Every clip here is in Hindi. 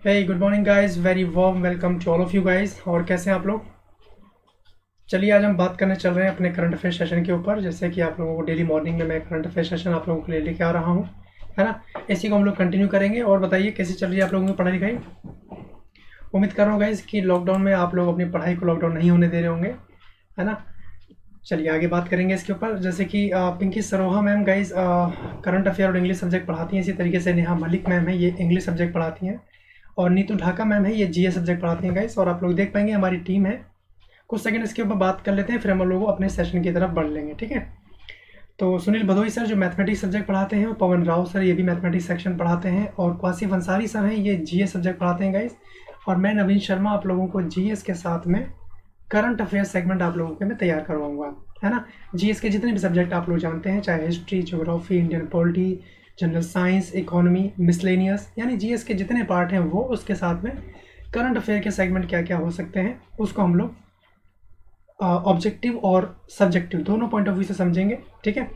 Hey good morning guys, very warm welcome to all of you guys. और कैसे हैं आप लोग? चलिए आज हम बात करने चल रहे हैं अपने करंट अफेयर सेशन के ऊपर। जैसे कि आप लोगों को डेली मॉर्निंग में मैं करंट अफेयर सेशन आप लोगों के लिए लेके आ रहा हूँ, है ना। इसी को हम लोग कंटिन्यू करेंगे। और बताइए कैसी चल रही है आप लोगों की पढ़ाई लिखाई। उम्मीद कर रहा हूँ गाइस कि लॉकडाउन में आप लोग अपनी पढ़ाई को लॉकडाउन नहीं होने दे रहे होंगे, है ना। चलिए आगे बात करेंगे इसके ऊपर। जैसे कि Pinky Saroha ma'am guys current affair और इंग्लिश सब्जेक्ट पढ़ाती हैं। इसी तरीके से नेहा मलिक मैम है, ये इंग्लिश सब्जेक्ट पढ़ाती हैं। और नीतू ढाका मैम है, ये जीएस सब्जेक्ट पढ़ाती हैं गाइस। और आप लोग देख पाएंगे हमारी टीम है। कुछ सेकंड इसके ऊपर बात कर लेते हैं, फिर हम लोग अपने सेशन की तरफ बढ़ लेंगे, ठीक है। तो सुनील भदोई सर जो मैथमेटिक्स सब्जेक्ट पढ़ाते हैं, और पवन राव सर ये भी मैथमेटिक्स सेक्शन पढ़ाते हैं, और क्वासिफ अंसारी सर हैं, ये जीएस सब्जेक्ट पढ़ाते हैं गाइस। और मैं नवीन शर्मा आप लोगों को जीएस के साथ में करंट अफेयर सेगमेंट आप लोगों के मैं तैयार करवाऊंगा, है ना। जीएस के जितने भी सब्जेक्ट आप लोग जानते हैं, चाहे history, geography, Indian polity, general science, economy, miscellaneous, यानी जीएस के जितने पार्ट हैं वो, उसके साथ में करंट अफेयर के सेगमेंट क्या क्या हो सकते हैं उसको हम लोग ऑब्जेक्टिव और सब्जेक्टिव दोनों पॉइंट ऑफ व्यू से समझेंगे, ठीक है।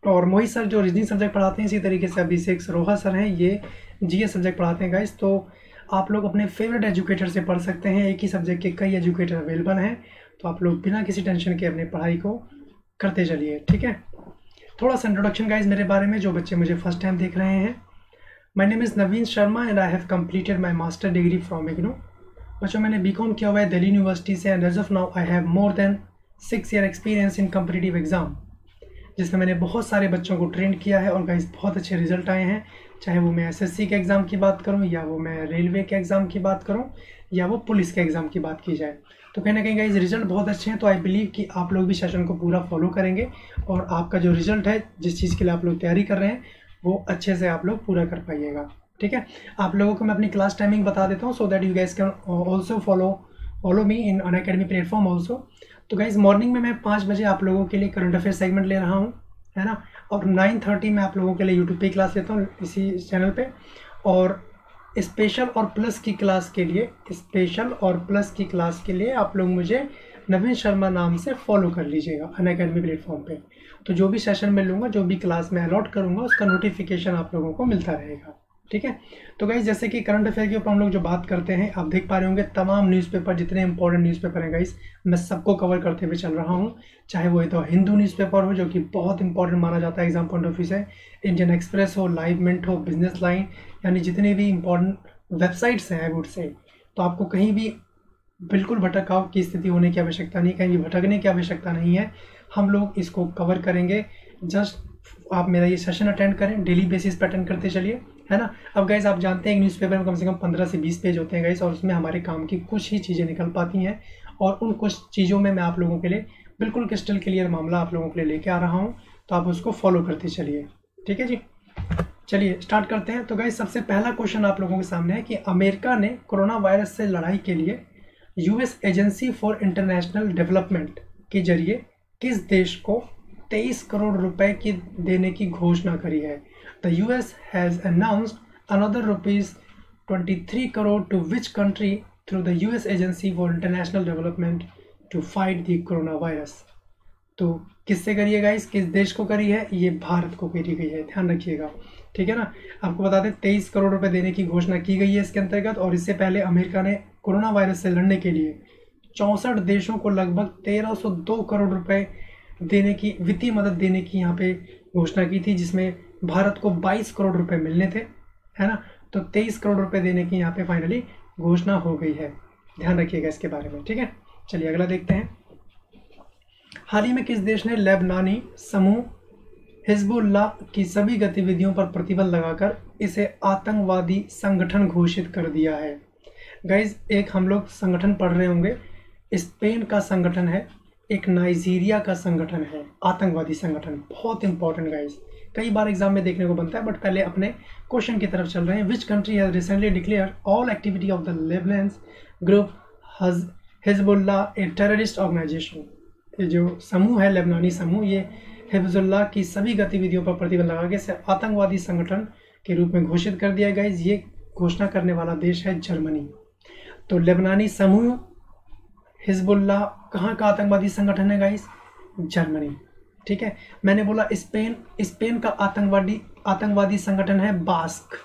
और मोहित सर जो रीजनिंग सब्जेक्ट पढ़ाते हैं, इसी तरीके से अभिषेक सरोहा सर हैं, ये जीएस सब्जेक्ट पढ़ाते हैं गाइस। तो आप लोग अपने फेवरेट एजुकेटर से पढ़ सकते हैं। एक ही सब्जेक्ट के कई एजुकेटर अवेलेबल हैं, तो आप लोग बिना किसी टेंशन के अपनी पढ़ाई को करते चलिए, ठीक है। थोड़ा सा इंट्रोडक्शन गाइस मेरे बारे में, जो बच्चे मुझे फर्स्ट टाइम देख रहे हैं। My name is Naveen Sharma and I have completed my master degree from IGNOU. बच्चों मैंने बीकॉम किया हुआ है दिल्ली यूनिवर्सिटी से, and as of now I have more than 6 year experience in competitive exam, जिसमें मैंने बहुत सारे बच्चों को ट्रेन किया है और गाइस बहुत अच्छे रिजल्ट आए हैं। चाहे वो मैं एसएससी के एग्ज़ाम की बात करूं, या वो मैं रेलवे के एग्ज़ाम की बात करूं, या वो पुलिस के एग्ज़ाम की बात की जाए, तो कहीं ना कहीं गाइस रिजल्ट बहुत अच्छे हैं। तो आई बिलीव कि आप लोग भी सेशन को पूरा फॉलो करेंगे, और आपका जो रिजल्ट है, जिस चीज़ के लिए आप लोग तैयारी कर रहे हैं, वो अच्छे से आप लोग पूरा कर पाइएगा, ठीक है। आप लोगों को मैं अपनी क्लास टाइमिंग बता देता हूँ, so that you gas can also follow me in Unacademy platform also. तो गाइज मॉर्निंग में मैं 5 बजे आप लोगों के लिए करंट अफेयर सेगमेंट ले रहा हूँ, है ना। और 9:30 में आप लोगों के लिए यूट्यूब पे क्लास लेता हूँ, इसी चैनल पे। और स्पेशल और प्लस की क्लास के लिए आप लोग मुझे नवीन शर्मा नाम से फॉलो कर लीजिएगा अनअकैडमी प्लेटफॉर्म पे। तो जो भी सेशन में लूँगा, जो भी क्लास में अलॉट करूँगा, उसका नोटिफिकेशन आप लोगों को मिलता रहेगा, ठीक है। तो गाइज जैसे कि करंट अफेयर के ऊपर हम लोग जो बात करते हैं, आप देख पा रहे होंगे तमाम न्यूज़पेपर, जितने इंपॉर्टेंट न्यूज़पेपर हैं गाइज, मैं सबको कवर करते हुए चल रहा हूँ। चाहे वो तो हिंदू न्यूज़पेपर हो, जो कि बहुत इंपॉर्टेंट माना जाता है एग्जाम पॉइंट ऑफ व्यू से, इंडियन एक्सप्रेस हो, लाइव मिंट हो, बिजनेस लाइन, यानी जितने भी इंपॉर्टेंट वेबसाइट्स हैं आई वुड से। तो आपको कहीं भी बिल्कुल भटकाव की स्थिति होने की आवश्यकता नहीं, कहीं भी भटकने की आवश्यकता नहीं है। हम लोग इसको कवर करेंगे। जस्ट आप मेरा ये सेशन अटेंड करें, डेली बेसिस पे अटेंड करते चलिए, है ना। अब गाइज आप जानते हैं न्यूज़पेपर में कम से कम 15 से 20 पेज होते हैं गाइज, और उसमें हमारे काम की कुछ ही चीज़ें निकल पाती हैं। और उन कुछ चीज़ों में मैं आप लोगों के लिए बिल्कुल क्रिस्टल क्लियर मामला आप लोगों के लिए लेके आ रहा हूँ, तो आप उसको फॉलो करते चलिए, ठीक है जी। चलिए स्टार्ट करते हैं। तो गाइज सबसे पहला क्वेश्चन आप लोगों के सामने है कि अमेरिका ने कोरोना वायरस से लड़ाई के लिए US agency for international development के जरिए किस देश को 23 करोड़ रुपए की देने की घोषणा करी है। The US has announced another ₹23 crore to which country through the US agency for international development to fight the coronavirus. तो किससे करी है गाइस, किस देश को करी है? ये भारत को करी गई है, ध्यान रखिएगा, ठीक है ना। आपको बता दें 23 करोड़ रुपए देने की घोषणा की गई है इसके अंतर्गत। और इससे पहले अमेरिका ने कोरोना वायरस से लड़ने के लिए 64 देशों को लगभग 1302 करोड़ रुपए देने की, वित्तीय मदद देने की यहाँ पे घोषणा की थी, जिसमें भारत को 22 करोड़ रुपए मिलने थे, है ना। तो 23 करोड़ रुपए देने की यहाँ पे फाइनली घोषणा हो गई है, ध्यान रखिएगा इसके बारे में, ठीक है। चलिए अगला देखते हैं। हाल ही में किस देश ने लेबनानी समूह हिजबुल्लाह की सभी गतिविधियों पर प्रतिबंध लगाकर इसे आतंकवादी संगठन घोषित कर दिया है? गाइज एक हम लोग संगठन पढ़ रहे होंगे, स्पेन का संगठन है, एक नाइजीरिया का संगठन है, आतंकवादी संगठन, बहुत इंपॉर्टेंट गाइज, कई बार एग्जाम में देखने को बनता है। बट पहले अपने क्वेश्चन की तरफ चल रहे हैं। Which country has recently declare all activity of the Lebanon group Hezbollah a terrorist organisation. ये जो समूह है लेबनानी समूह, ये हिजबुल्लाह की सभी गतिविधियों पर प्रतिबंध लगा के इसे आतंकवादी संगठन के रूप में घोषित कर दिया गया। ये घोषणा करने वाला देश है जर्मनी। तो लेबनानी समूह हिजबुल्लाह कहाँ का आतंकवादी संगठन है गाइस? जर्मनी, ठीक है। मैंने बोला स्पेन का आतंकवादी संगठन है बास्क।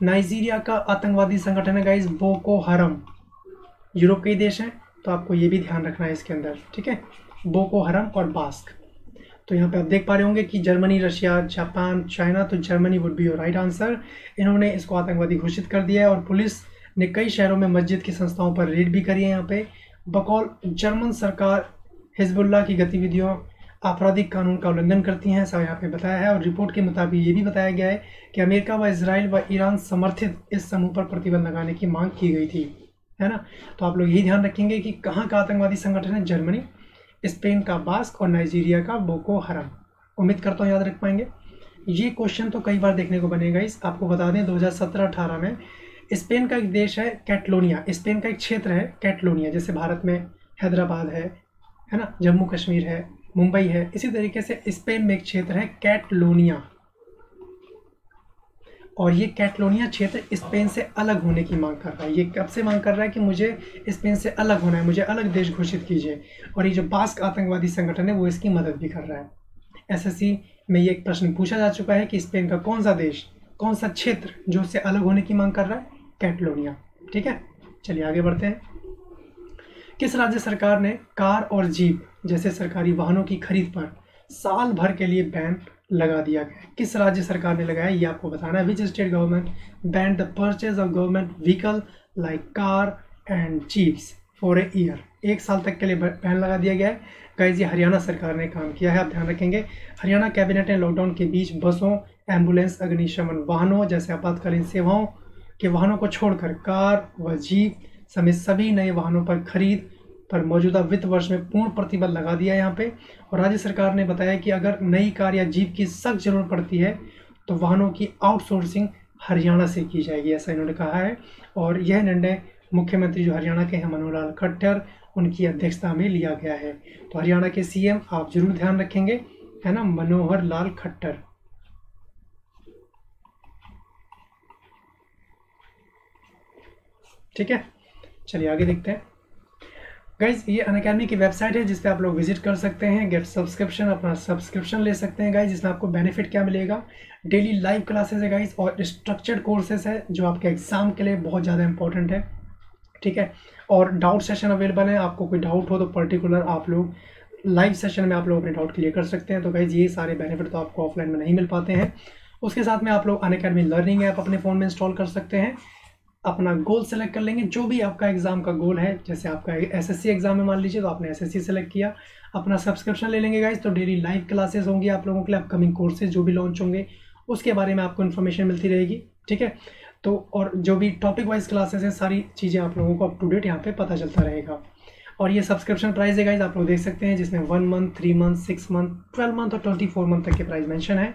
नाइजीरिया का आतंकवादी संगठन है गाइज बोको हरम, यूरोप के ही देश हैं, तो आपको ये भी ध्यान रखना है इसके अंदर, ठीक है, बोको हरम और बास्क। तो यहाँ पे आप देख पा रहे होंगे कि जर्मनी, रशिया, जापान, चाइना, तो Germany would be your right answer. इन्होंने इसको आतंकवादी घोषित कर दिया है और पुलिस ने कई शहरों में मस्जिद की संस्थाओं पर रेड भी करी है। यहाँ पे बकौल जर्मन सरकार हिजबुल्लाह की गतिविधियों आपराधिक कानून का उल्लंघन करती हैं, ऐसा यहाँ पे बताया है। और रिपोर्ट के मुताबिक ये भी बताया गया है कि अमेरिका व इजराइल व ईरान समर्थित इस समूह पर प्रतिबंध लगाने की मांग की गई थी, है ना। तो आप लोग यही ध्यान रखेंगे कि कहाँ का आतंकवादी संगठन है, जर्मनी, स्पेन का बास्क और नाइजीरिया का बोको हरम। उम्मीद करता हूँ याद रख पाएंगे। ये क्वेश्चन तो कई बार देखने को बनेगा। इस आपको बता दें 2017-18 में स्पेन का एक देश है कैटलोनिया, स्पेन का एक क्षेत्र है कैटलोनिया, जैसे भारत में हैदराबाद है ना, जम्मू कश्मीर है, मुंबई है, इसी तरीके से स्पेन में एक क्षेत्र है कैटलोनिया। और ये कैटलोनिया क्षेत्र स्पेन से अलग होने की मांग कर रहा है। ये कब से मांग कर रहा है कि मुझे स्पेन से अलग होना है, मुझे अलग देश घोषित कीजिए। और ये जो बास्क आतंकवादी संगठन है वो इसकी मदद भी कर रहा है। एसएससी में ये एक प्रश्न पूछा जा चुका है कि स्पेन का कौन सा देश, कौन सा क्षेत्र जो उससे अलग होने की मांग कर रहा है, कैटलोनिया, ठीक है। चलिए आगे बढ़ते हैं। किस राज्य सरकार ने कार और जीप जैसे सरकारी वाहनों की खरीद पर साल भर के लिए बैन लगा दिया गया? किस राज्य सरकार ने लगाया ये आपको बताना है। Which state government band the purchase of government vehicle like car and jeeps for a year? एक साल तक के लिए बैन लगा दिया गया है गाइस। ये हरियाणा सरकार ने काम किया है, आप ध्यान रखेंगे। हरियाणा कैबिनेट ने लॉकडाउन के बीच बसों, एम्बुलेंस, अग्निशमन वाहनों जैसे आपातकालीन सेवाओं के वाहनों को छोड़कर कार व जीप समेत सभी नए वाहनों पर खरीद पर मौजूदा वित्त वर्ष में पूर्ण प्रतिबंध लगा दिया है यहाँ पे। और राज्य सरकार ने बताया कि अगर नई कार या जीप की सख्त जरूरत पड़ती है तो वाहनों की आउटसोर्सिंग हरियाणा से की जाएगी, ऐसा इन्होंने कहा है। और यह निर्णय मुख्यमंत्री जो हरियाणा के हैं मनोहर लाल खट्टर, उनकी अध्यक्षता में लिया गया है। तो हरियाणा के सीएम आप जरूर ध्यान रखेंगे, है ना, मनोहर लाल खट्टर। ठीक है, चलिए आगे देखते हैं। गाइज ये अनअकैडमी की वेबसाइट है जिस पे आप लोग विजिट कर सकते हैं, गेट सब्सक्रिप्शन, अपना सब्सक्रिप्शन ले सकते हैं गाइज। जिसमें आपको बेनिफिट क्या मिलेगा, डेली लाइव क्लासेस है गाइज और स्ट्रक्चर्ड कोर्सेज है जो आपके एग्जाम के लिए बहुत ज़्यादा इंपॉर्टेंट है, ठीक है। और डाउट सेशन अवेलेबल है, आपको कोई डाउट हो तो पर्टिकुलर आप लोग लाइव सेशन में आप लोग अपने डाउट क्लियर कर सकते हैं। तो गाइज ये सारे बेनिफिट तो आपको ऑफलाइन में नहीं मिल पाते हैं। उसके साथ में आप लोग अनअकैडमी लर्निंग ऐप अपने फ़ोन में इंस्टॉल कर सकते हैं, अपना गोल सेलेक्ट कर लेंगे, जो भी आपका एग्जाम का गोल है। जैसे आपका एसएससी एग्जाम है मान लीजिए, तो आपने एसएससी सेलेक्ट किया, अपना सब्सक्रिप्शन ले लेंगे गाइज। तो डेली लाइव क्लासेस होंगी आप लोगों के लिए, अपकमिंग कोर्सेज जो भी लॉन्च होंगे उसके बारे में आपको इन्फॉर्मेशन मिलती रहेगी, ठीक है। तो और जो भी टॉपिक वाइज क्लासेस हैं सारी चीज़ें आप लोगों को अप टू डेट यहाँ पे पता चलता रहेगा। और ये सब्सक्रिप्शन प्राइस है गाइज, आप लोग देख सकते हैं, जिसमें 1 मंथ, 3 मंथ, 6 मंथ, 12 मंथ और 24 मंथ तक के प्राइस मेंशन है।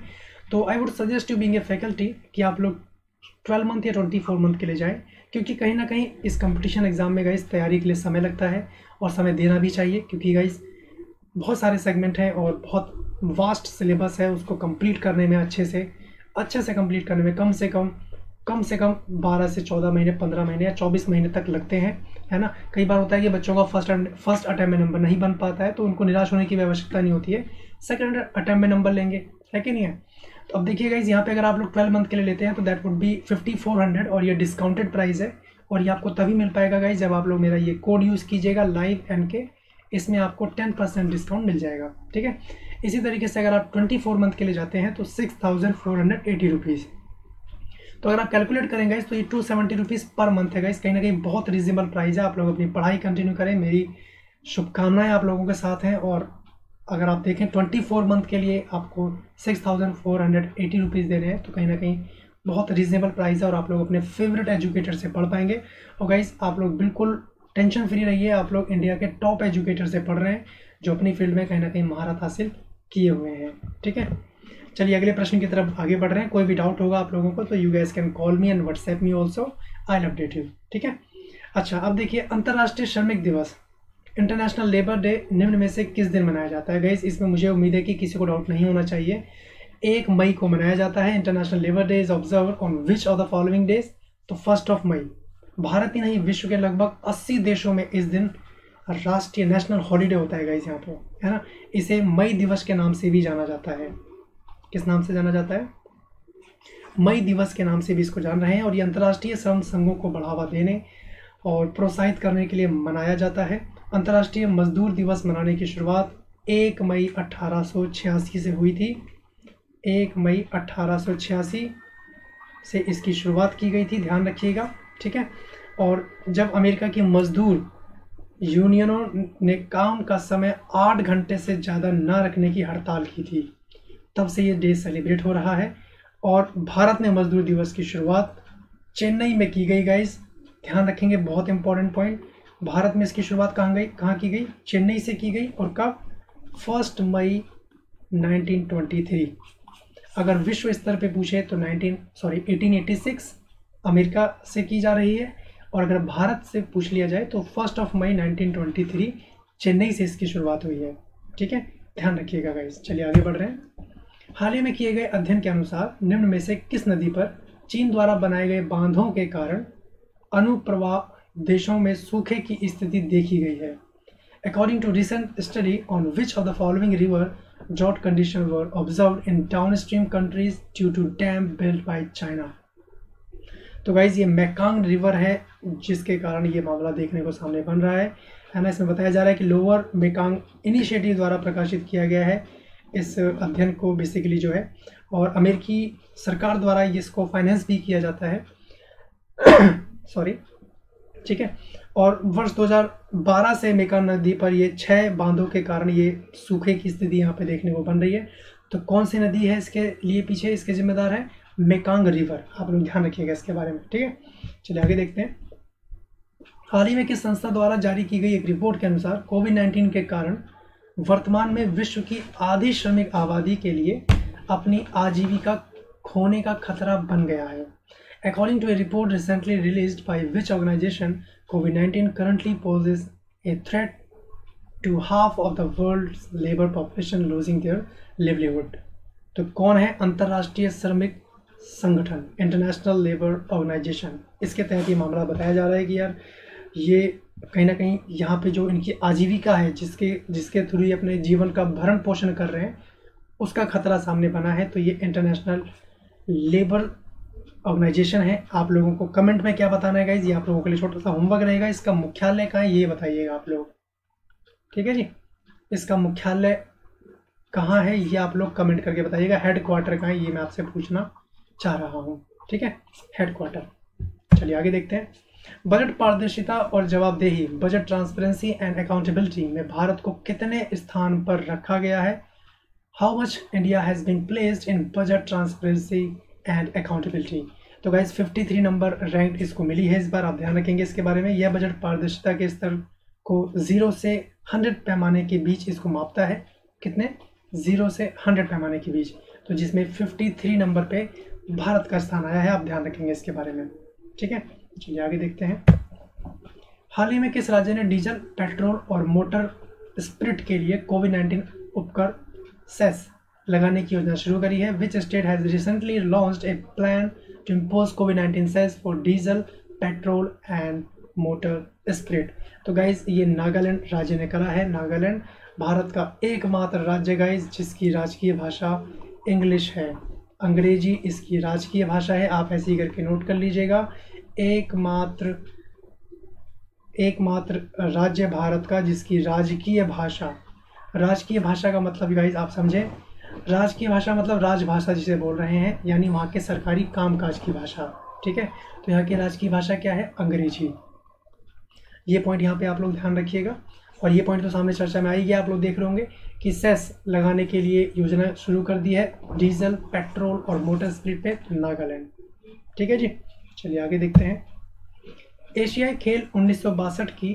तो I would suggest you being a faculty कि आप लोग 12 मंथ या 24 मंथ के लिए जाएं, क्योंकि कहीं ना कहीं इस कंपटीशन एग्जाम में गाइज तैयारी के लिए समय लगता है और समय देना भी चाहिए, क्योंकि गाइज बहुत सारे सेगमेंट हैं और बहुत वास्ट सिलेबस है। उसको कंप्लीट करने में अच्छे से कंप्लीट करने में कम से कम 12 से 14 महीने, 15 महीने या 24 महीने तक लगते हैं, है ना। कई बार होता है कि बच्चों का फर्स्ट अटैम्प्ट में नंबर नहीं बन पाता है, तो उनको निराश होने की आवश्यकता नहीं होती है, सेकंड अटैम्प्ट में नंबर लेंगे, है कि नहीं है। तो अब देखिए गाइज यहाँ पे अगर आप लोग 12 मंथ के लिए लेते हैं तो दैट वुड बी 5400 और ये डिस्काउंटेड प्राइस है। और ये आपको तभी मिल पाएगा गाइज जब आप लोग मेरा ये कोड यूज़ कीजिएगा लाइव NK, इसमें आपको 10% डिस्काउंट मिल जाएगा, ठीक है। इसी तरीके से अगर आप 24 मंथ के लिए जाते हैं तो 6480 रुपीज़। तो अगर आप कैलकुलेट करेंगे तो ये 270 रुपीज़ पर मंथ है गाइज। कहीं ना कहीं बहुत रीजनेबल प्राइस है। आप लोग अपनी पढ़ाई कंटिन्यू करें, मेरी शुभकामनाएं आप लोगों के साथ हैं। और अगर आप देखें 24 मंथ के लिए आपको 6480 रुपीज़ दे रहे हैं, तो कहीं ना कहीं बहुत रीजनेबल प्राइस है और आप लोग अपने फेवरेट एजुकेटर से पढ़ पाएंगे। और गाइज आप लोग बिल्कुल टेंशन फ्री रहिए, आप लोग इंडिया के टॉप एजुकेटर से पढ़ रहे हैं जो अपनी फील्ड में कहीं ना कहीं महारत हासिल किए हुए हैं, ठीक है। चलिए अगले प्रश्न की तरफ आगे बढ़ रहे हैं। कोई भी डाउट होगा आप लोगों को तो you guys can call me and WhatsApp me also, I will update you, ठीक है। अच्छा अब देखिए, अंतर्राष्ट्रीय श्रमिक दिवस, इंटरनेशनल लेबर डे निम्न में से किस दिन मनाया जाता है गाइस। इसमें मुझे उम्मीद है कि किसी को डाउट नहीं होना चाहिए। 1 मई को मनाया जाता है। International labour day is observe on which of the following days, तो 1 मई। भारत ही नहीं विश्व के लगभग 80 देशों में इस दिन राष्ट्रीय नेशनल हॉलीडे होता है गाइस यहाँ पे, है ना। इसे मई दिवस के नाम से भी जाना जाता है। किस नाम से जाना जाता है? मई दिवस के नाम से भी इसको जान रहे हैं, और ये अंतर्राष्ट्रीय श्रम संघों को बढ़ावा देने और प्रोत्साहित करने के लिए मनाया जाता है। अंतर्राष्ट्रीय मजदूर दिवस मनाने की शुरुआत 1 मई 1886 से हुई थी। 1 मई 1886 से इसकी शुरुआत की गई थी, ध्यान रखिएगा, ठीक है। और जब अमेरिका की मजदूर यूनियनों ने काम का समय 8 घंटे से ज़्यादा न रखने की हड़ताल की थी, तब से ये डे सेलिब्रेट हो रहा है। और भारत में मजदूर दिवस की शुरुआत चेन्नई में की गई गाइस, ध्यान रखेंगे, बहुत इंपॉर्टेंट पॉइंट। भारत में इसकी शुरुआत कहाँ की गई? चेन्नई से की गई। और कब? 1 मई 1923। अगर विश्व स्तर पे पूछे तो 1886 अमेरिका से की जा रही है, और अगर भारत से पूछ लिया जाए तो 1 मई 1923 चेन्नई से इसकी शुरुआत हुई है, ठीक है, ध्यान रखिएगा गाइस। चलिए आगे बढ़ रहे हैं। हाल ही में किए गए अध्ययन के अनुसार निम्न में से किस नदी पर चीन द्वारा बनाए गए बांधों के कारण अनुप्रवाह देशों में सूखे की स्थिति देखी गई है? According to recent study, on which of the following river drought conditions were observed in downstream countries due to dam built by China? तो गाइज ये मेकांग रिवर है जिसके कारण ये मामला देखने को सामने बन रहा है ना। इसमें बताया जा रहा है कि लोअर मेकांग इनिशिएटिव द्वारा प्रकाशित किया गया है इस अध्ययन को बेसिकली जो है, और अमेरिकी सरकार द्वारा इसको फाइनेंस भी किया जाता है सॉरी, ठीक है। और वर्ष 2012 से मेकांग नदी पर ये 6 बांधों के कारण ये सूखे की स्थिति यहाँ पे देखने को बन रही है। तो कौन सी नदी है इसके लिए पीछे इसके जिम्मेदार है? मेकांग रिवर, आप लोग ध्यान रखिएगा इसके बारे में, ठीक है। चलिए आगे देखते हैं। हाल ही में किस संस्था द्वारा जारी की गई एक रिपोर्ट के अनुसार कोविड-19 के कारण वर्तमान में विश्व की आधी श्रमिक आबादी के लिए अपनी आजीविका खोने का खतरा बन गया है? According to a report recently released by which organization, COVID-19 currently poses a threat to half of the world's labor population losing their livelihood. तो कौन है? अंतर्राष्ट्रीय श्रमिक संगठन, इंटरनेशनल लेबर ऑर्गेनाइजेशन। इसके तहत ये मामला बताया जा रहा है कि यार ये कहीं ना कहीं यहाँ पे जो इनकी आजीविका है, जिसके थ्रू ये अपने जीवन का भरण पोषण कर रहे हैं, उसका खतरा सामने बना है। तो ये इंटरनेशनल लेबर ऑर्गेनाइजेशन है। आप लोगों को कमेंट में क्या बताना है गाइज, ये आप लोगों के लिए छोटा सा होमवर्क रहेगा। इसका मुख्यालय कहाँ है ये बताइएगा आप लोग, ठीक है जी। इसका मुख्यालय कहाँ है ये आप लोग कमेंट करके बताइएगा। हेडक्वार्टर कहाँ है ये मैं आपसे पूछना चाह रहा हूँ, ठीक है, हेडक्वार्टर। चलिए आगे देखते हैं। बजट पारदर्शिता और जवाबदेही, बजट ट्रांसपेरेंसी एंड अकाउंटेबिलिटी में भारत को कितने स्थान पर रखा गया है? How much India has been placed in budget transparency and accountability? तो गाइज 53 नंबर रैंक इसको मिली है इस बार, आप ध्यान रखेंगे इसके बारे में। यह बजट पारदर्शिता के स्तर को 0 से 100 पैमाने के बीच इसको मापता है। कितने? 0 से 100 पैमाने के बीच, तो जिसमें 53 नंबर पे भारत का स्थान आया है, आप ध्यान रखेंगे इसके बारे में, ठीक है। चलिए आगे देखते हैं। हाल ही में किस राज्य ने डीजल, पेट्रोल और मोटर स्पिरिट के लिए कोविड-19 उपकर सेस लगाने की योजना शुरू करी है? Which state has recently launched a plan to impose कोविड-19 cess for diesel, petrol and motor spirit? तो गाइज ये नागालैंड राज्य ने करा है। नागालैंड भारत का एकमात्र राज्य गाइज जिसकी राजकीय भाषा इंग्लिश है, अंग्रेजी इसकी राजकीय भाषा है। आप ऐसे ही करके नोट कर लीजिएगा। एकमात्र राज्य भारत का जिसकी राजकीय भाषा का मतलब गाइज आप समझे, राजकीय भाषा मतलब राजभाषा जिसे बोल रहे हैं, यानी वहाँ के सरकारी कामकाज की भाषा, ठीक है। तो यहाँ की राजकीय भाषा क्या है? अंग्रेजी। ये पॉइंट यहाँ पे आप लोग ध्यान रखिएगा। और ये पॉइंट तो सामने चर्चा में आएगी, आप लोग देख रहे होंगे कि सेस लगाने के लिए योजना शुरू कर दी है डीजल, पेट्रोल और मोटर स्पिरिट पे नागालैंड, ठीक है जी। चलिए आगे देखते हैं। एशियाई खेल 1962 की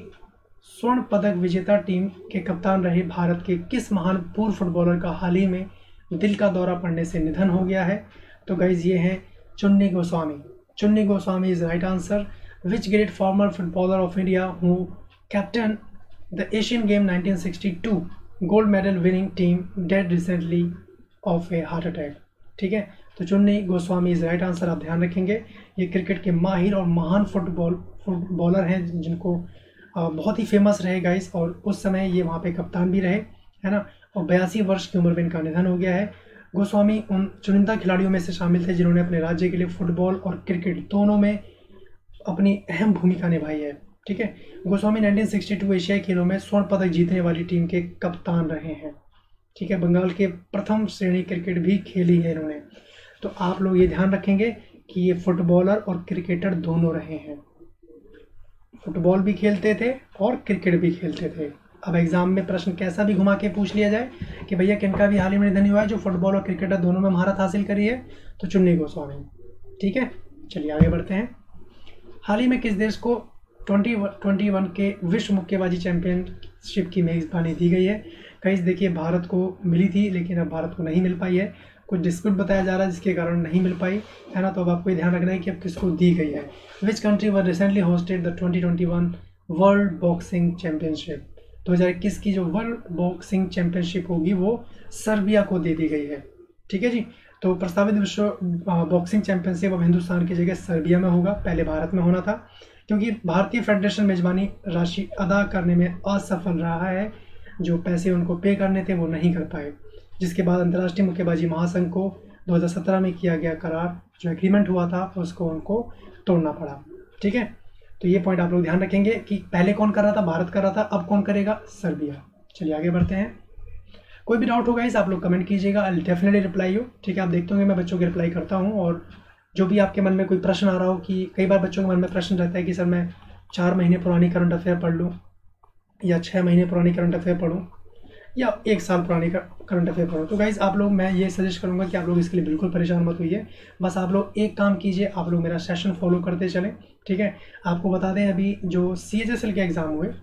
स्वर्ण पदक विजेता टीम के कप्तान रहे भारत के किस महान पूर्व फुटबॉलर का हाल ही में दिल का दौरा पड़ने से निधन हो गया है? तो गाइज ये हैं चुन्नी गोस्वामी। चुन्नी Goswami is right answer. Which great farmer footballer of India who captain the Asian game 1962 gold medal winning team dead recently of A heart attack? ठीक है, तो चुन्नी गोस्वामी इज राइट आंसर, आप ध्यान रखेंगे। ये क्रिकेट के माहिर और महान फुटबॉलर हैं जिनको बहुत ही फेमस रहे गाइस, और उस समय ये वहाँ पे कप्तान भी रहे, है ना। और 82 वर्ष की उम्र में इनका निधन हो गया है। गोस्वामी उन चुनिंदा खिलाड़ियों में से शामिल थे जिन्होंने अपने राज्य के लिए फुटबॉल और क्रिकेट दोनों में अपनी अहम भूमिका निभाई है। ठीक है, गोस्वामी 1962 एशियाई खेलों में स्वर्ण पदक जीतने वाली टीम के कप्तान रहे हैं। ठीक है, बंगाल के प्रथम श्रेणी क्रिकेट भी खेली है इन्होंने। तो आप लोग ये ध्यान रखेंगे कि ये फुटबॉलर और क्रिकेटर दोनों रहे हैं, फुटबॉल भी खेलते थे और क्रिकेट भी खेलते थे। अब एग्जाम में प्रश्न कैसा भी घुमा के पूछ लिया जाए कि भैया किनका भी हाल ही में निधन हुआ है जो फुटबॉल और क्रिकेटर दोनों में महारत हासिल करी है, तो चुन्नी गोस्वामी। ठीक है, चलिए आगे बढ़ते हैं। हाल ही में किस देश को 2021 के विश्व मुक्केबाजी चैंपियनशिप की मेजबानी दी गई है? कहीं देखिए भारत को मिली थी लेकिन अब भारत को नहीं मिल पाई है, कुछ डिस्प्यूट बताया जा रहा है जिसके कारण नहीं मिल पाई है ना। तो अब आपको ध्यान रखना है कि अब किसको दी गई है। Which country were recently hosted the 2021 world boxing championship? 2021 की जो वर्ल्ड बॉक्सिंग चैंपियनशिप होगी वो सर्बिया को दे दी गई है। ठीक है जी, तो प्रस्तावित विश्व बॉक्सिंग चैंपियनशिप अब हिंदुस्तान की जगह सर्बिया में होगा, पहले भारत में होना था क्योंकि भारतीय फेडरेशन मेजबानी राशि अदा करने में असफल रहा है, जो पैसे उनको पे करने थे वो नहीं कर पाए, जिसके बाद अंतर्राष्ट्रीय मुक्केबाजी महासंघ को 2017 में किया गया करार जो एग्रीमेंट हुआ था उसको उनको तोड़ना पड़ा। ठीक है, तो ये पॉइंट आप लोग ध्यान रखेंगे कि पहले कौन कर रहा था, भारत कर रहा था, अब कौन करेगा, सर्बिया। चलिए आगे बढ़ते हैं। कोई भी डाउट होगा इस आप लोग कमेंट कीजिएगा, आई डेफिनेटली रिप्लाई यू। ठीक है, आप देखते होंगे मैं बच्चों के रिप्लाई करता हूँ, और जो भी आपके मन में कोई प्रश्न आ रहा हो कि कई बार बच्चों के मन में प्रश्न रहता है कि सर मैं 4 महीने पुरानी करंट अफेयर पढ़ लूँ या 6 महीने पुरानी करंट अफेयर पढ़ूँ या 1 साल पुरानी करंट अफेयर पढ़ूँ। तो गाइज़ आप लोग, मैं ये सजेस्ट करूँगा कि आप लोग इसके लिए बिल्कुल परेशान मत होइए, बस आप लोग एक काम कीजिए, आप लोग मेरा सेशन फॉलो करते चलें। ठीक है, आपको बता दें अभी जो CHSL के एग्ज़ाम हुए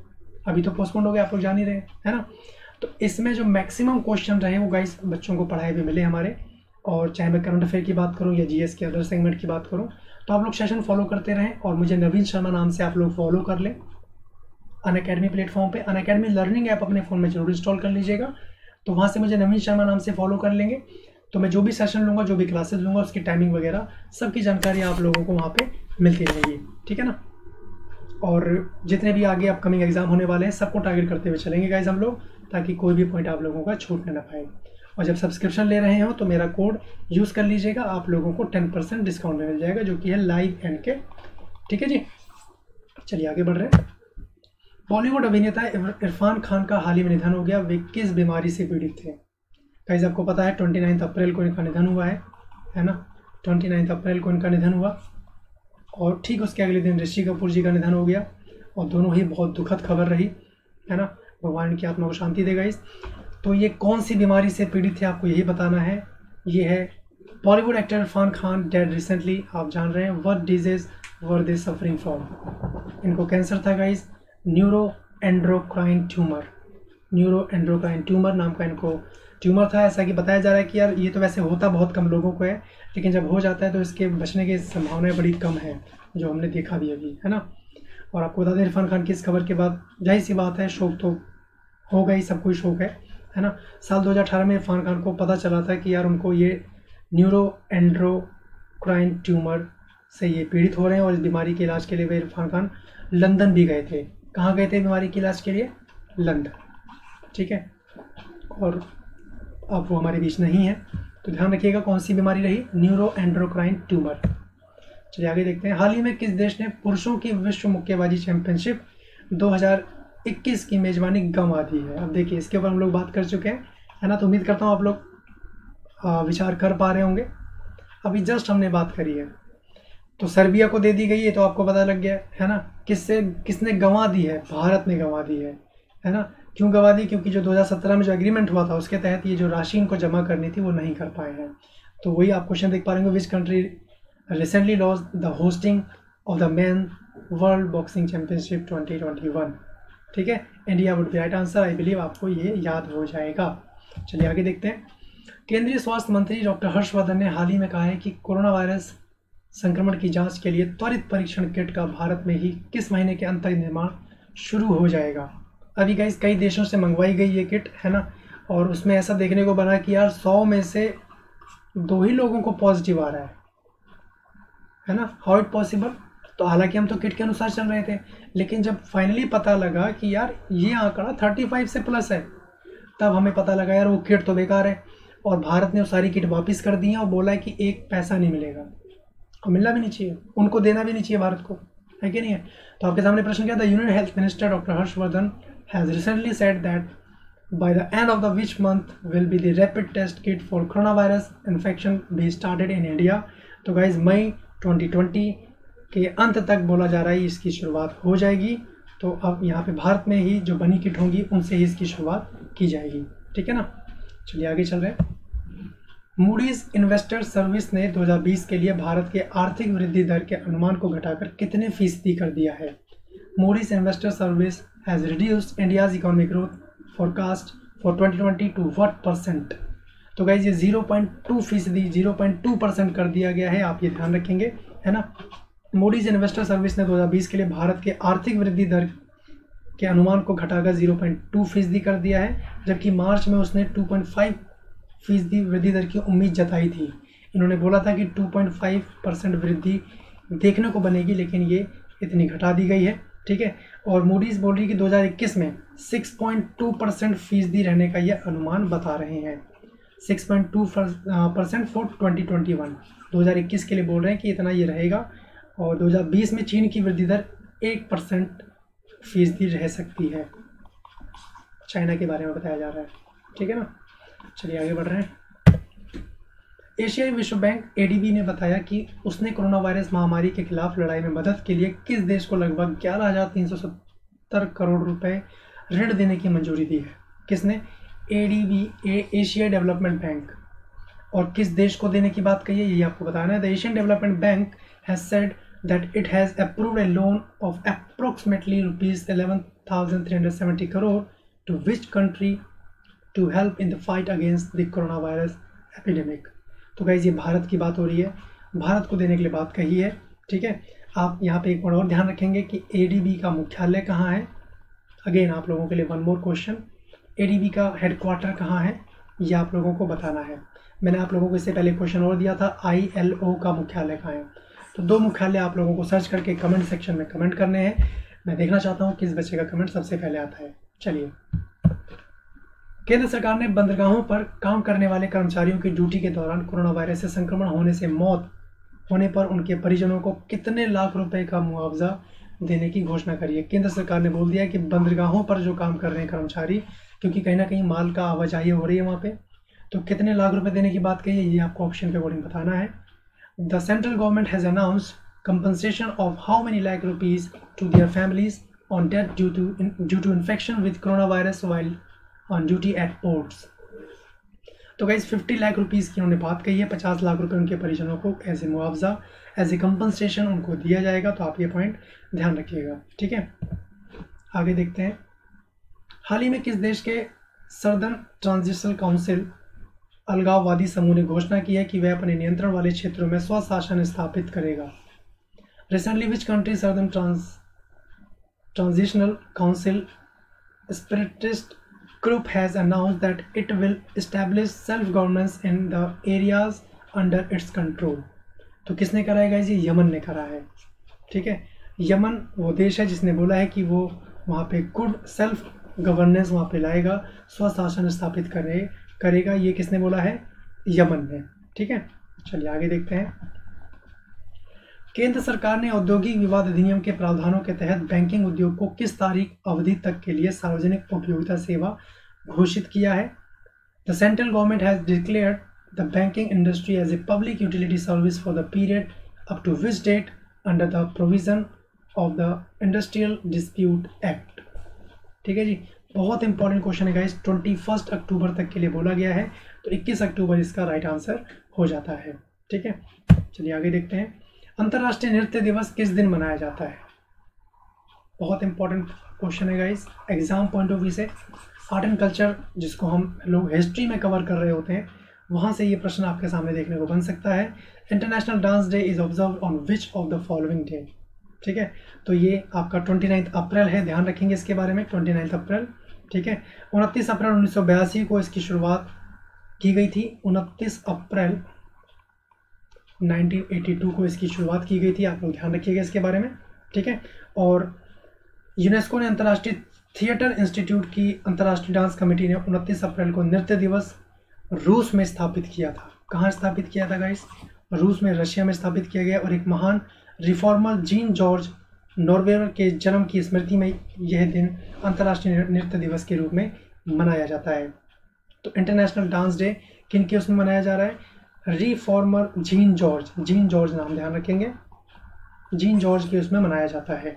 अभी तो पोस्टपोन हो गए, आप लोग जान ही रहे है ना। तो इसमें जो मैक्सिमम क्वेश्चन रहे वो गाइस बच्चों को पढ़ाए हुए मिले हमारे, और चाहे मैं करंट अफेयर की बात करूं या GS के अदर सेगमेंट की बात करूं, तो आप लोग सेशन फॉलो करते रहें और मुझे नवीन शर्मा नाम से आप लोग फॉलो कर लें अनअकैडमी प्लेटफॉर्म पे। अनअकैडमी लर्निंग ऐप अपने फ़ोन में जरूर इंस्टॉल कर लीजिएगा, तो वहाँ से मुझे नवीन शर्मा नाम से फॉलो कर लेंगे, तो मैं जो भी सेशन लूँगा, जो भी क्लासेस लूँगा, उसकी टाइमिंग वगैरह सबकी जानकारी आप लोगों को वहाँ पर मिलती रहेगी। ठीक है ना, और जितने भी आगे अपकमिंग एग्जाम होने वाले हैं सबको टारगेट करते हुए चलेंगे गाइज हम लोग, ताकि कोई भी पॉइंट आप लोगों का छूटने ना पाए। और जब सब्सक्रिप्शन ले रहे हो तो मेरा कोड यूज़ कर लीजिएगा, आप लोगों को 10% डिस्काउंट मिल जाएगा जो कि है लाइव एंड के। ठीक है जी, चलिए आगे बढ़ रहे हैं। बॉलीवुड अभिनेता इरफान खान का हाल ही में निधन हो गया, वे किस बीमारी से पीड़ित थे? गाइज आपको पता है 29 अप्रैल को इनका निधन हुआ है ना, 29 अप्रैल को इनका निधन हुआ, और ठीक उसके अगले दिन ऋषि कपूर जी का निधन हो गया, और दोनों ही बहुत दुखद खबर रही है ना। भगवान की आत्मा को शांति देगा। इस तो ये कौन सी बीमारी से पीड़ित थे आपको यही बताना है। ये है Bollywood actor Irfan Khan dead recently, आप जान रहे हैं what disease were they suffering from? इनको कैंसर था गाइस, न्यूरो एंड्रोक्राइन ट्यूमर नाम का इनको ट्यूमर था। ऐसा कि बताया जा रहा है कि यार ये तो वैसे होता बहुत कम लोगों को है, लेकिन जब हो जाता है तो इसके बचने की संभावनाएं बड़ी कम है, जो हमने देखा भी अभी है ना। और आपको बता दें इरफान खान की इस खबर के बाद जाहिर सी बात है शोक तो हो गई, सब कोई शोक है ना। साल 2018 में इरफान खान को पता चला था कि यार उनको ये न्यूरो एंड्रोक्राइन ट्यूमर से ये पीड़ित हो रहे हैं, और इस बीमारी के इलाज के लिए वे इरफान खान लंदन भी गए थे। कहाँ गए थे बीमारी के इलाज के लिए? लंदन। ठीक है, और अब वो हमारे बीच नहीं है, तो ध्यान रखिएगा कौन सी बीमारी रही, न्यूरो एंड्रोक्राइन ट्यूमर। चलिए आगे देखते हैं। हाल ही में किस देश ने पुरुषों की विश्व मुक्केबाजी चैंपियनशिप 2021 की मेजबानी गंवा दी है? अब देखिए इसके ऊपर हम लोग बात कर चुके हैं है ना, तो उम्मीद करता हूँ आप लोग विचार कर पा रहे होंगे। अभी जस्ट हमने बात करी है, तो सर्बिया को दे दी गई है, तो आपको पता लग गया है ना किसने गंवा दी है? भारत ने गंवा दी है ना। क्यों गंवा दी? क्योंकि जो 2017 में जो एग्रीमेंट हुआ था उसके तहत ये जो राशि इनको जमा करनी थी वो नहीं कर पाए हैं। तो वही आप क्वेश्चन देख पा रहे होंगे, which country recently lost the hosting of the men world boxing championship 2021? ठीक है, India would be right answer. I believe आपको ये याद हो जाएगा। चलिए आगे देखते हैं। केंद्रीय स्वास्थ्य मंत्री डॉक्टर हर्षवर्धन ने हाल ही में कहा है कि कोरोना वायरस संक्रमण की जांच के लिए त्वरित परीक्षण किट का भारत में ही किस महीने के अंत तक निर्माण शुरू हो जाएगा? अभी गाइस कई देशों से मंगवाई गई ये किट है ना, और उसमें ऐसा देखने को बना कि यार 100 में से 2 ही लोगों को पॉजिटिव आ रहा है ना। How it possible? तो हालांकि हम तो किट के अनुसार चल रहे थे, लेकिन जब फाइनली पता लगा कि यार ये आंकड़ा 35 से प्लस है, तब हमें पता लगा यार वो किट तो बेकार है। और भारत ने वो सारी किट वापस कर दी है और बोला है कि एक पैसा नहीं मिलेगा, और मिलना भी नहीं चाहिए, उनको देना भी नहीं चाहिए भारत को, है कि नहीं है। तो आपके सामने प्रश्न क्या था, union health minister doctor Harshvardhan has recently said that by the end of the which month will be the rapid test kit for corona virus infection be started in India. तो गाइज मई 2020 के अंत तक बोला जा रहा है इसकी शुरुआत हो जाएगी। तो अब यहाँ पे भारत में ही जो बनी किट होंगी उनसे ही इसकी शुरुआत की जाएगी, ठीक है ना। चलिए आगे चल रहे हैं। मूडीज इन्वेस्टर सर्विस ने 2020 के लिए भारत के आर्थिक वृद्धि दर के अनुमान को घटाकर कितने फीसदी कर दिया है। Moody's investor service has reduced India's economic growth forecast for 2020 to what percent. तो गाइज ये 0.2% 0.2% कर दिया गया है, आप ये ध्यान रखेंगे, है ना। मूडीज इन्वेस्टर सर्विस ने 2020 के लिए भारत के आर्थिक वृद्धि दर के अनुमान को घटाकर 0.2% कर दिया है, जबकि मार्च में उसने 2.5% वृद्धि दर की उम्मीद जताई थी। इन्होंने बोला था कि 2.5% वृद्धि देखने को बनेगी, लेकिन ये इतनी घटा दी गई है, ठीक है। और मूडीज बोल रही है कि 2021 में 6.2% फीसदी रहने का ये अनुमान बता रहे हैं। 6.2% फॉर 2021, 2021 के लिए बोल रहे हैं कि इतना ये रहेगा। और 2020 में चीन की वृद्धि दर 1% फीसदी रह सकती है, चाइना के बारे में बताया जा रहा है, ठीक है ना। चलिए आगे बढ़ रहे हैं। एशियाई विश्व बैंक एडीबी ने बताया कि उसने कोरोना वायरस महामारी के खिलाफ लड़ाई में मदद के लिए किस देश को लगभग 11,370 करोड़ रुपए ऋण देने की मंजूरी दी है। किसने? ADB, Asia development bank. और किस देश को देने की बात कही है ये आपको बताना है। The Asian development bank has said that it has approved a loan of approximately rupees 11,370 crore to which country to help in the fight against the coronavirus epidemic। तो गाइज ये भारत की बात हो रही है, भारत को देने के लिए बात कही है, ठीक है। आप यहाँ पे एक और ध्यान रखेंगे कि एडीबी का मुख्यालय कहाँ है। अगेन आप लोगों के लिए वन मोर क्वेश्चन, एडीबी का हेडक्वार्टर कहाँ है ये आप लोगों को बताना है। मैंने आप लोगों को इससे पहले क्वेश्चन और दिया था, ILO का मुख्यालय कहाँ है। तो दो मुख्यालय आप लोगों को सर्च करके कमेंट सेक्शन में कमेंट करने हैं। मैं देखना चाहता हूं किस बच्चे का कमेंट सबसे पहले आता है। चलिए, केंद्र सरकार ने बंदरगाहों पर काम करने वाले कर्मचारियों की ड्यूटी के दौरान कोरोना वायरस से संक्रमण होने से मौत होने पर उनके परिजनों को कितने लाख रुपए का मुआवजा देने की घोषणा करी है। केंद्र सरकार ने बोल दिया कि बंदरगाहों पर जो काम कर रहे हैं कर्मचारी, क्योंकि कहीं ना कहीं माल का आवाजाही हो रही है वहाँ पे, तो कितने लाख रुपए देने की बात कही है ये आपको ऑप्शन के अकॉर्डिंग बताना है। The central government has announced compensation of how many lakh rupees to their families on death due to infection with coronavirus while on duty at ports। तो गाइस 50 लाख रुपीस की उन्होंने बात कही है, 50 लाख रुपए उनके परिजनों को एज ए मुआवजा, एज ए कंपनसेशन उनको दिया जाएगा। तो आप ये पॉइंट ध्यान रखिएगा, ठीक है। आगे देखते हैं। हाल ही में किस देश के सर्दर्न ट्रांजिशनल काउंसिल अलगाववादी समूह ने घोषणा की है कि वह अपने नियंत्रण वाले क्षेत्रों में स्वशासन स्थापित करेगा। Recently which country southern transitional council separatist group has announced that it will establish self governance in the areas under its control. तो किसने करा है गाइस? ये यमन ने करा है, ठीक है। यमन वो देश है जिसने बोला है कि वो वहाँ पे गुड सेल्फ गवर्नेंस वहाँ पे लाएगा, स्वशासन स्थापित करेगा। ये किसने बोला है? यमन ने, ठीक है। चलिए आगे देखते हैं। केंद्र सरकार ने औद्योगिक विवाद अधिनियम के प्रावधानों के तहत बैंकिंग उद्योग को किस तारीख अवधि तक के लिए सार्वजनिक उपयोगिता सेवा घोषित किया है। The central government has declared the banking industry as a public utility service for the period up to which date under the provision of the industrial dispute act. ठीक है जी, बहुत इंपॉर्टेंट क्वेश्चन है गाइस। 21 अक्टूबर तक के लिए बोला गया है, तो 21 अक्टूबर इसका राइट आंसर हो जाता है, ठीक है। चलिए आगे देखते हैं। अंतर्राष्ट्रीय नृत्य दिवस किस दिन मनाया जाता है? बहुत इंपॉर्टेंट क्वेश्चन है guys, exam point of view से। आर्ट एंड कल्चर जिसको हम लोग हिस्ट्री में कवर कर रहे होते हैं, वहाँ से ये प्रश्न आपके सामने देखने को बन सकता है। International dance day is observe on which of the following day. ठीक है, तो ये आपका 29 अप्रैल है, ध्यान रखेंगे इसके बारे में। 29 अप्रैल, ठीक है। 29 अप्रैल 1982 को इसकी शुरुआत की गई थी। 29 अप्रैल 1982 को इसकी शुरुआत की गई थी, आप लोग ध्यान रखिएगा इसके बारे में, ठीक है। और यूनेस्को ने अंतर्राष्ट्रीय थिएटर इंस्टीट्यूट की अंतर्राष्ट्रीय डांस कमेटी ने 29 अप्रैल को नृत्य दिवस रूस में स्थापित किया था। कहाँ स्थापित किया था गाइस? रूस में, रशिया में स्थापित किया गया। और एक महान रिफॉर्मर जीन जॉर्ज नॉर्वेयर के जन्म की स्मृति में यह दिन अंतर्राष्ट्रीय नृत्य दिवस के रूप में मनाया जाता है। तो इंटरनेशनल डांस डे किन के उसमें मनाया जा रहा है? रिफॉर्मर जीन जॉर्ज नाम ध्यान रखेंगे, जीन जॉर्ज के उसमें मनाया जाता है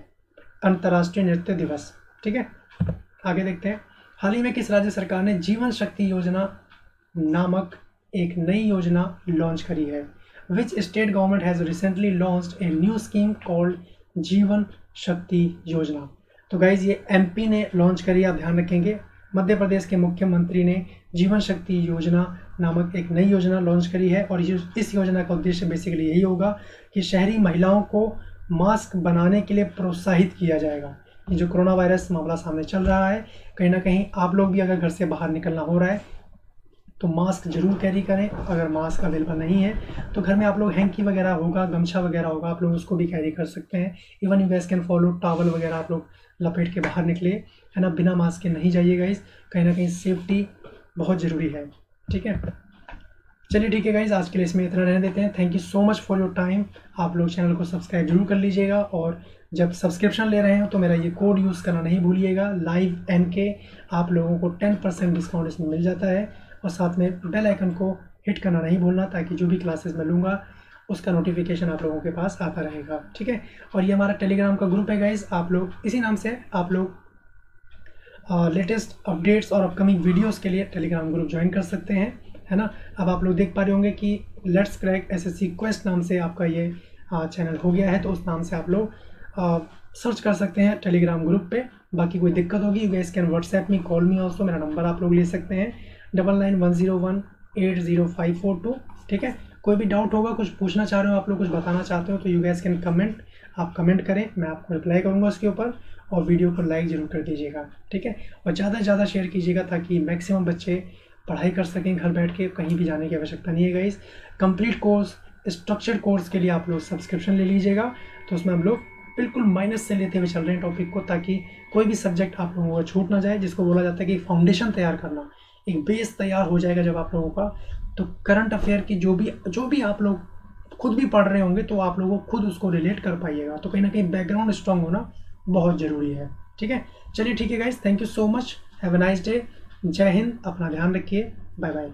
अंतर्राष्ट्रीय नृत्य दिवस। ठीक है, आगे देखते हैं। हाल ही में किस राज्य सरकार ने जीवन शक्ति योजना नामक एक नई योजना लॉन्च करी है? Which state government has recently launched a new scheme called जीवन शक्ति योजना? तो गाइज ये एमपी ने लॉन्च करी, आप ध्यान रखेंगे। मध्य प्रदेश के मुख्यमंत्री ने जीवन शक्ति योजना नामक एक नई योजना लॉन्च करी है। और इस योजना का उद्देश्य बेसिकली यही होगा कि शहरी महिलाओं को मास्क बनाने के लिए प्रोत्साहित किया जाएगा। ये जो कोरोना वायरस मामला सामने चल रहा है, कहीं ना कहीं आप लोग भी अगर घर से बाहर निकलना हो रहा है तो मास्क जरूर कैरी करें। अगर मास्क अवेलेबल नहीं है तो घर में आप लोग हैंकी वगैरह होगा, गमछा वगैरह होगा, आप लोग उसको भी कैरी कर सकते हैं। Even you gas can follow towel वगैरह आप लोग लपेट के बाहर निकले, है ना, बिना मास्क के नहीं जाइएगा गाइस, कहीं ना कहीं सेफ्टी बहुत ज़रूरी है। ठीक है, चलिए ठीक है गाइज, आज के लिए इसमें इतना रहने देते हैं। Thank you so much for your time. आप लोग चैनल को सब्सक्राइब जरूर कर लीजिएगा और जब सब्सक्रिप्शन ले रहे हो तो मेरा ये कोड यूज़ करना नहीं भूलिएगा, लाइव NK। आप लोगों को 10% डिस्काउंट इसमें मिल जाता है। और साथ में बेल आइकन को हिट करना नहीं भूलना, ताकि जो भी क्लासेस मैं लूँगा उसका नोटिफिकेशन आप लोगों के पास आता रहेगा। ठीक है, और ये हमारा टेलीग्राम का ग्रुप है गाइज, आप लोग इसी नाम से आप लोग लेटेस्ट अपडेट्स और अपकमिंग वीडियोज़ के लिए टेलीग्राम ग्रुप ज्वाइन कर सकते हैं, है ना। अब आप लोग देख पा रहे होंगे कि लेट्स क्रैक SSC क्वेस्ट नाम से आपका ये चैनल हो गया है, तो उस नाम से आप लोग सर्च कर सकते हैं टेलीग्राम ग्रुप पे। बाकी कोई दिक्कत होगी you guys can WhatsApp me, call me also. मेरा नंबर आप लोग ले सकते हैं 9910180542। ठीक है, कोई भी डाउट होगा, कुछ पूछना चाह रहे हो आप लोग, कुछ बताना चाहते हो तो यू गाइस कैन कमेंट, आप कमेंट करें, मैं आपको रिप्लाई करूँगा उसके ऊपर। और वीडियो को लाइक ज़रूर कर दीजिएगा। ठीक है, और ज़्यादा से ज़्यादा शेयर कीजिएगा ताकि मैक्सिमम बच्चे पढ़ाई कर सकें घर बैठ के, कहीं भी जाने की आवश्यकता नहीं है guys. Complete course, structured course के लिए आप लोग सब्सक्रिप्शन ले लीजिएगा, तो उसमें हम लोग बिल्कुल माइनस से लेते हुए चल रहे हैं टॉपिक को, ताकि कोई भी सब्जेक्ट आप लोगों को छूट ना जाए। जिसको बोला जाता है कि फाउंडेशन तैयार करना, एक बेस तैयार हो जाएगा जब आप लोगों का, तो करंट अफेयर की जो भी आप लोग खुद भी पढ़ रहे होंगे तो आप लोगों को खुद उसको रिलेट कर पाइएगा। तो कहीं ना कहीं बैकग्राउंड स्ट्रांग होना बहुत ज़रूरी है। ठीक है, चलिए ठीक है guys, thank you so much, have a nice day, जय हिंद, अपना ध्यान रखिए, बाय बाय।